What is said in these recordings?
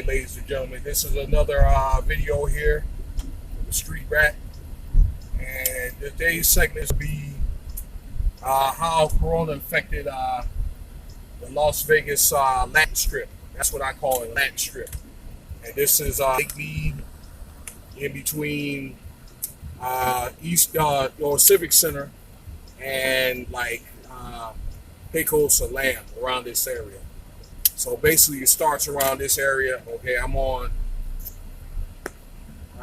ladies and gentlemen. This is another video here from the Streetrat, and today's segment will be how Corona affected the Las Vegas Latin Strip. That's what I call it, Latin Strip. And this is Mead in between East or Civic Center and like Pecos or Lamb, around this area. So basically it starts around this area. Okay, I'm on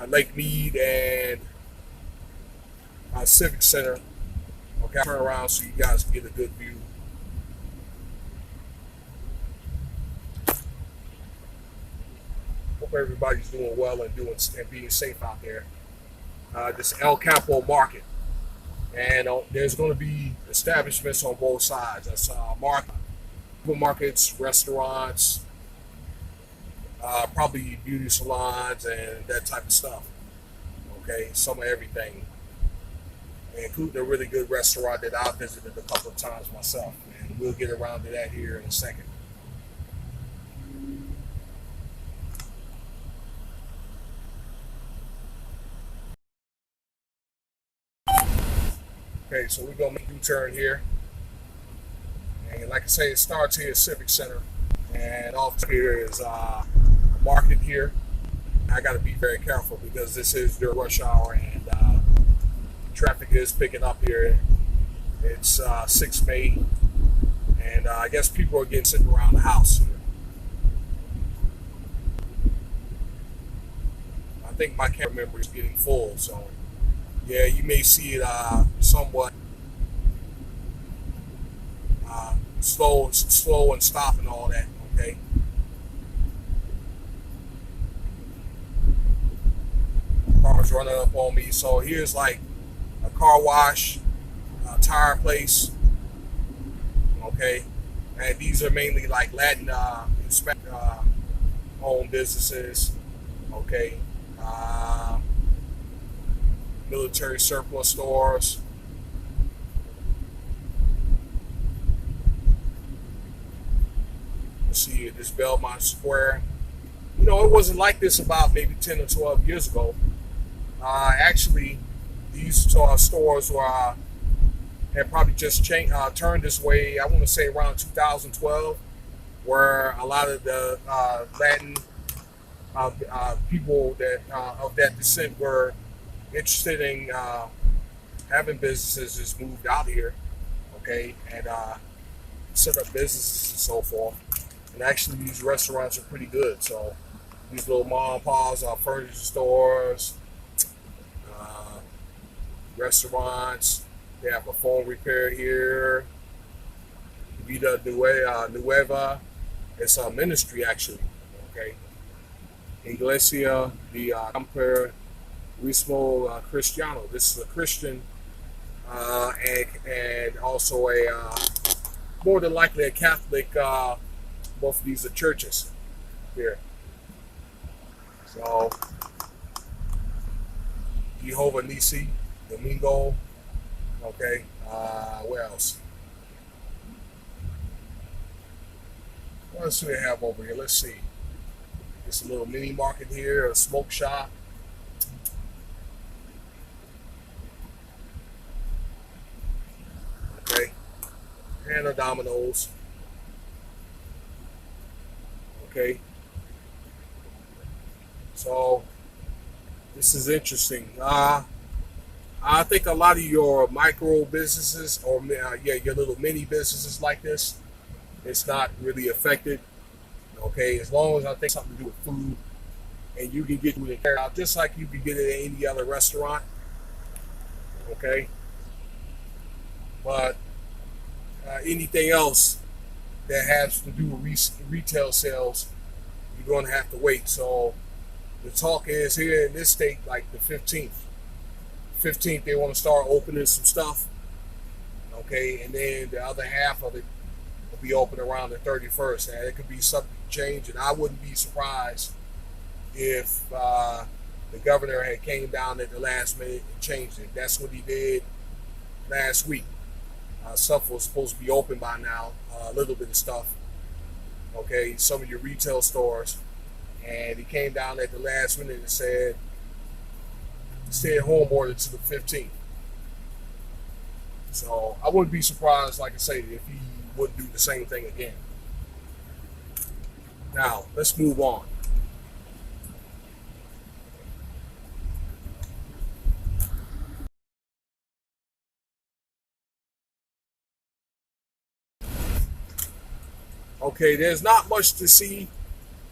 Lake Mead and Civic Center. Okay, I'll turn around so you guys can get a good view. Hope everybody's doing well and being safe out there. This El Campo Market, and there's going to be establishments on both sides. That's supermarkets, restaurants, probably beauty salons and that type of stuff. Okay, some of everything, including a really good restaurant that I visited a couple of times myself, and we'll get around to that here in a second. Okay, so we're gonna make a U-turn here, and like I say, it starts here at Civic Center, and off here is a market here. I got to be very careful because this is during rush hour, and traffic is picking up here. It's 6 May, and I guess people are getting sitting around the house here. I think my camera memory is getting full, so yeah, you may see it somewhat slow and stop and all that. Okay. Cars running up on me. So here's like a car wash, a tire place. Okay, and these are mainly like Latin home businesses. Okay. Military surplus stores. Let's see, this Belmont Square. You know, it wasn't like this about maybe 10 or 12 years ago. Actually, these stores were had probably just turned this way. I want to say around 2012, where a lot of the Latin people that of that descent were interested in having businesses, just moved out here, okay, and set up businesses and so forth. And actually, these restaurants are pretty good. So these little mom and pops, furniture stores, restaurants. They have a phone repair here. Vida Nueva. It's a ministry actually. Okay. Iglesia de Camper Rismo Cristiano. This is a Christian and also a more than likely a Catholic. Both of these are churches here. So Jehovah Nisi, Domingo. Okay, where else? What else do they have over here? Let's see. It's a little mini market here, a smoke shop. Okay, and a Domino's. Okay, so this is interesting. I think a lot of your micro businesses, or your little mini businesses like this, it's not really affected. Okay, as long as I think something to do with food, and you can get food and carry out just like you can get it at any other restaurant. Okay, but anything else that has to do with retail sales, you're going to have to wait. So the talk is here in this state, like the 15th. 15th, they want to start opening some stuff. Okay, and then the other half of it will be open around the 31st. And it could be something change, and I wouldn't be surprised if the governor had came down at the last minute and changed it. That's what he did last week. Stuff was supposed to be open by now, a little bit of stuff. Okay, some of your retail stores, and he came down at the last minute and said stay at home order to the 15th. So I wouldn't be surprised, like I say, if he wouldn't do the same thing again. Now, let's move on. Okay, there's not much to see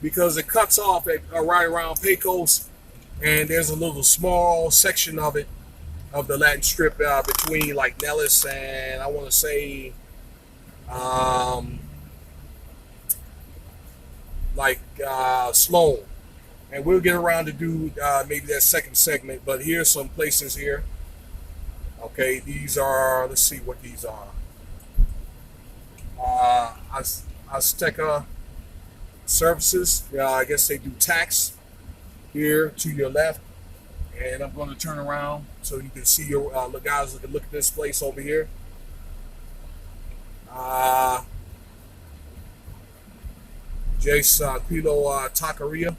because it cuts off at right around Pecos, and there's a little small section of it, of the Latin Strip between like Nellis and I want to say Sloan. And we'll get around to do maybe that second segment, but here's some places here. Okay, these are, let's see what these are. Azteca Services. I guess they do tax here to your left. And I'm going to turn around so you can see your guys. Look at this place over here. Jace Quilo Taqueria.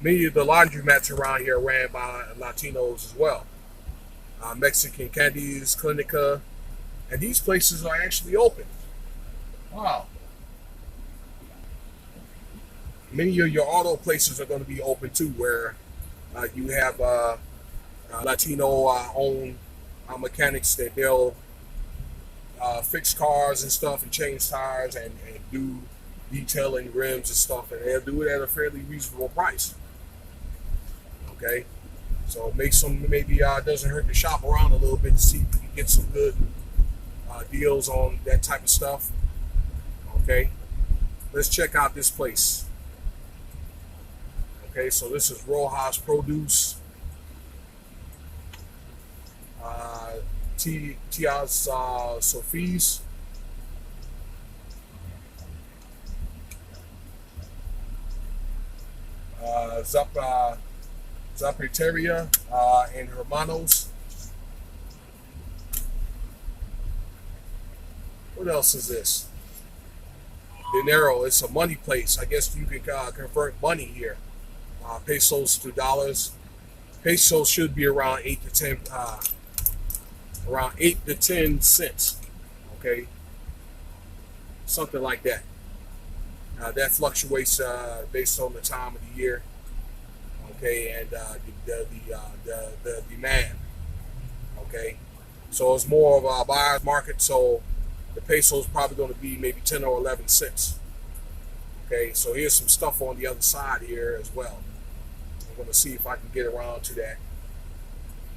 Many of the laundromats around here are ran by Latinos as well. Mexican Candies, Clinica, and these places are actually open. Wow. Many of your auto places are going to be open too, where you have Latino-owned mechanics that they'll fix cars and stuff and change tires and do detailing rims and stuff, and they'll do it at a fairly reasonable price. Okay, so make some, maybe doesn't hurt to shop around a little bit to see if you can get some good deals on that type of stuff. Okay, let's check out this place. Okay, so this is Rojas Produce. Tias Sofis. Zapateria and Hermanos. What else is this? Dinero. It's a money place. I guess you can convert money here. Pesos to dollars. Pesos should be around 8 to 10 cents. Okay, something like that. That fluctuates based on the time of the year. Okay, and the demand. Okay, so it's more of a buyer's market. So the peso is probably going to be maybe 10 or 11 cents. Okay, so here's some stuff on the other side here as well. I'm going to see if I can get around to that.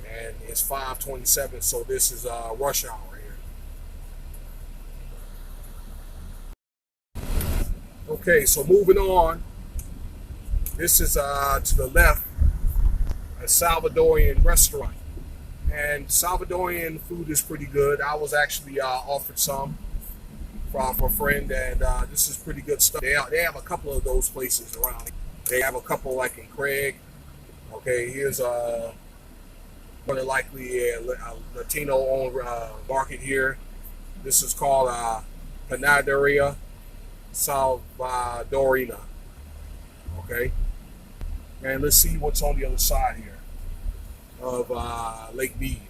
And it's 5:27, so this is rush hour here. Okay, so moving on. This is to the left, a Salvadorian restaurant. And Salvadorian food is pretty good. I was actually offered some from a friend, and this is pretty good stuff. They have a couple of those places around. They have a couple like in Craig. Okay, here's more than likely a Latino-owned market here. This is called Panaderia Salvadorina. Okay, and let's see what's on the other side here of Lake Mead.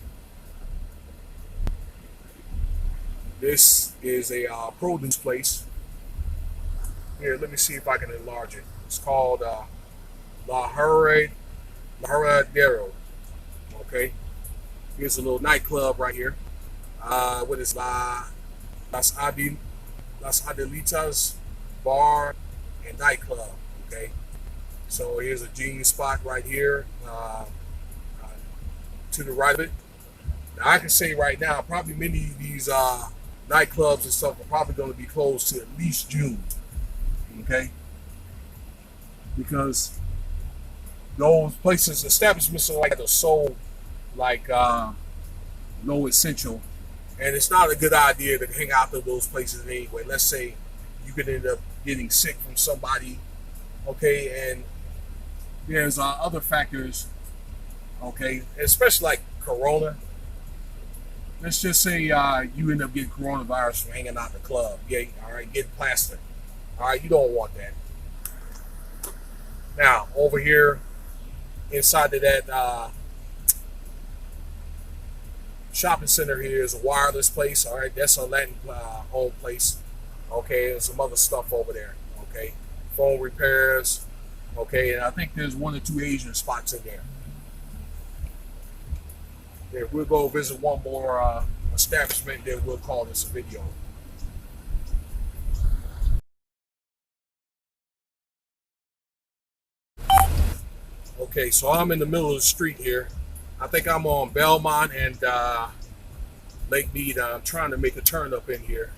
This is a produce place. Here, let me see if I can enlarge it. It's called La Herradero. Okay, here's a little nightclub right here. What is Las Adelitas Bar and Nightclub. Okay, so here's a genius spot right here to the right of it. Now I can say right now, probably many of these nightclubs and stuff are probably going to be closed to at least June. Okay, because those places, establishments are like so like low essential, and it's not a good idea to hang out at those places anyway. Let's say you could end up getting sick from somebody. Okay, and there's other factors. Okay, especially like corona. Let's just say you end up getting coronavirus from hanging out in the club. Yeah, all right, getting plastered. All right, you don't want that. Now, over here inside of that shopping center here is a wireless place. All right, that's a Latin owned place. Okay, and some other stuff over there. Okay, phone repairs. Okay, and I think there's 1 or 2 Asian spots in there. Yeah, we'll go visit one more establishment, then we'll call this a video. Okay, so I'm in the middle of the street here. I think I'm on Belmont and Lake Mead. I'm trying to make a turn up in here.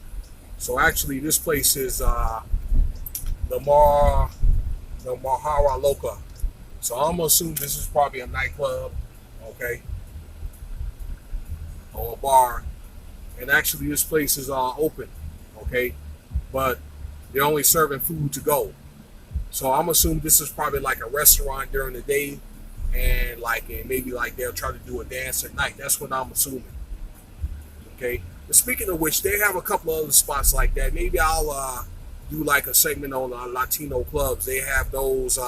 So actually, this place is the Mahara Loca. So I'm gonna assume this is probably a nightclub, okay, or a bar. And actually, this place is open, okay, but they're only serving food to go. So I'm assuming this is probably like a restaurant during the day, and maybe like they'll try to do a dance at night. That's what I'm assuming. Okay. But speaking of which, they have a couple of other spots like that. Maybe I'll do like a segment on Latino clubs. They have those,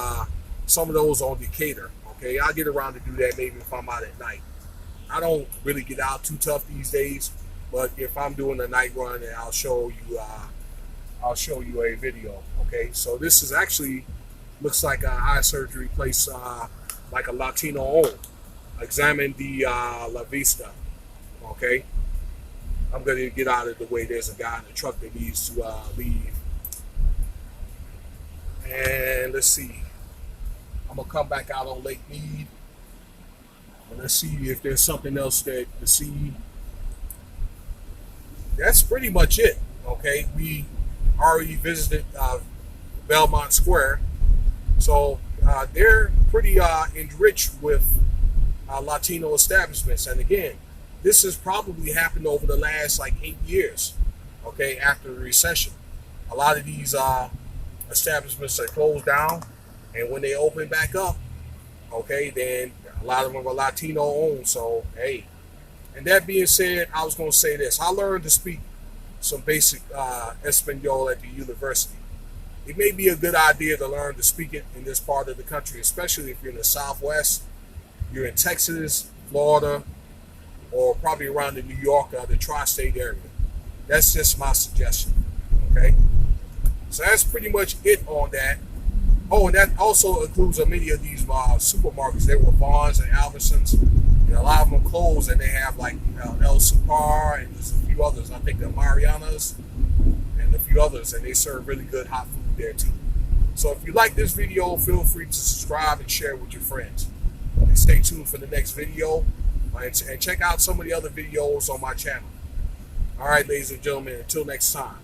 some of those on Decatur. Okay, I'll get around to do that maybe if I'm out at night. I don't really get out too tough these days, but if I'm doing a night run, then I'll show you a video. Okay, so this is actually looks like an eye surgery place, like a Latino owned. Examine the La Vista. Okay, I'm gonna get out of the way. There's a guy in the truck that needs to leave. And let's see. I'm gonna come back out on Lake Mead. And let's see if there's something else to see. That's pretty much it. Okay, we already visited Belmont Square, so they're pretty enriched with Latino establishments. And again, this has probably happened over the last like 8 years. Okay, after the recession, a lot of these establishments are closed down, and when they open back up, okay, then a lot of them are Latino owned. So hey, and that being said, I was going to say this: I learned to speak some basic Espanol at the university. It may be a good idea to learn to speak it in this part of the country, especially if you're in the Southwest, you're in Texas, Florida, or probably around the New York or the tri-state area. That's just my suggestion. Okay, so that's pretty much it on that. Oh, and that also includes many of these supermarkets. There were Vaughn's and Albertsons. And a lot of them closed, and they have like El Super and there's a few others. I think the Marianas and a few others, and they serve really good hot food there too. So if you like this video, feel free to subscribe and share with your friends. And stay tuned for the next video, and check out some of the other videos on my channel. All right, ladies and gentlemen, until next time.